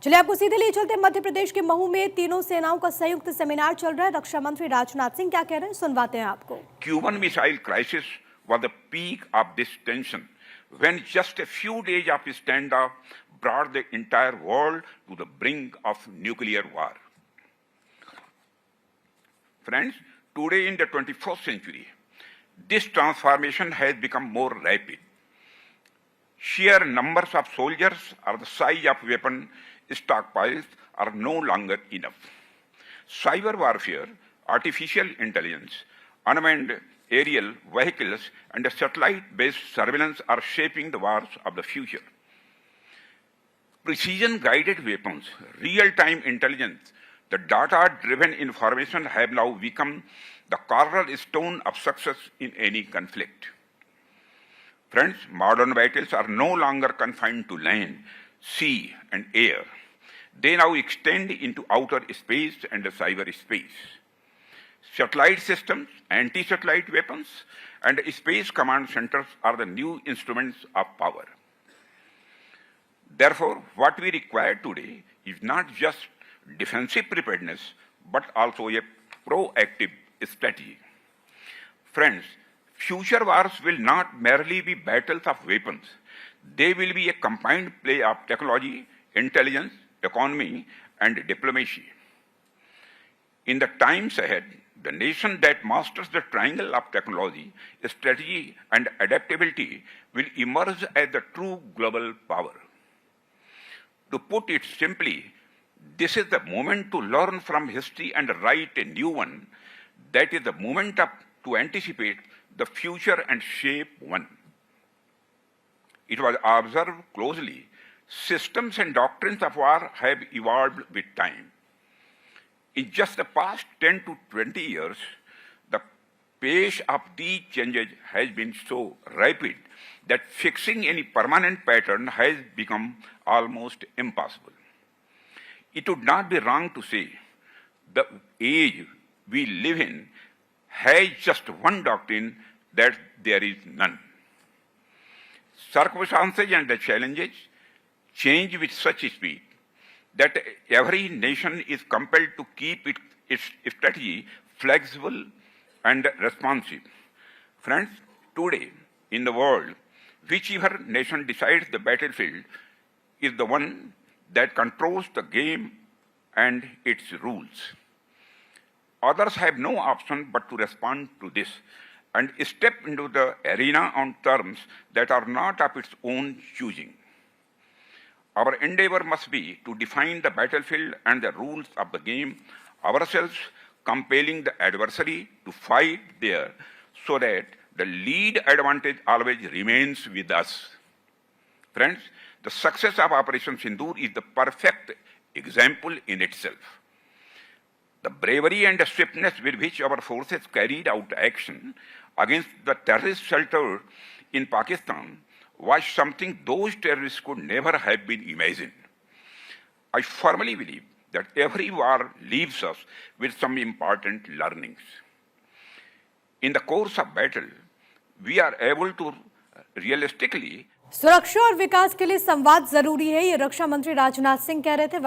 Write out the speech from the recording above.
चलिए आपको सीधे लिए चलते मध्य प्रदेश के महू में तीनों सेनाओं का संयुक्त सेमिनार चल रहा है। रक्षा मंत्री राजनाथ सिंह क्या कह रहे हैं, सुनवाते हैं आपको। Cuban missile crisis was the peak of this tension when just a few days of standoff brought the entire world to the brink of nuclear war. Friends, today in the 21st century, this transformation has become more rapid. Sheer numbers of soldiers or the size of weapon stockpiles are no longer enough. Cyber warfare, artificial intelligence, unmanned aerial vehicles, and satellite-based surveillance are shaping the wars of the future. Precision-guided weapons, real-time intelligence, the data-driven information have now become the cornerstone of success in any conflict. Friends, modern battles are no longer confined to land, sea, and air. They now extend into outer space and cyberspace. Satellite systems, anti-satellite weapons, and space command centers are the new instruments of power. Therefore, what we require today is not just defensive preparedness, but also a proactive strategy. Friends, future wars will not merely be battles of weapons. They will be a combined play of technology, intelligence, economy, and diplomacy. In the times ahead, the nation that masters the triangle of technology, strategy, and adaptability will emerge as the true global power. To put it simply, this is the moment to learn from history and write a new one. That is the moment to anticipate the future and shape one. It was observed closely. Systems and doctrines of war have evolved with time. In just the past 10 to 20 years, the pace of these changes has been so rapid that fixing any permanent pattern has become almost impossible. It would not be wrong to say the age we live in has just one doctrine, that there is none. Circumstances and the challenges change with such speed that every nation is compelled to keep its strategy flexible and responsive. Friends, today in the world, whichever nation decides the battlefield is the one that controls the game and its rules. Others have no option but to respond to this and step into the arena on terms that are not of its own choosing. Our endeavor must be to define the battlefield and the rules of the game ourselves, compelling the adversary to fight there so that the lead advantage always remains with us. Friends, the success of Operation Sindoor is the perfect example in itself. The bravery and the swiftness with which our forces carried out action against the terrorist shelter in Pakistan was something those terrorists could never have been imagined. I firmly believe that every war leaves us with some important learnings. In the course of battle, we are able to realistically सुरक्षा और विकास के लिए संवाद जरूरी है, ये रक्षा मंत्री राजनाथ सिंह कह रहे थे।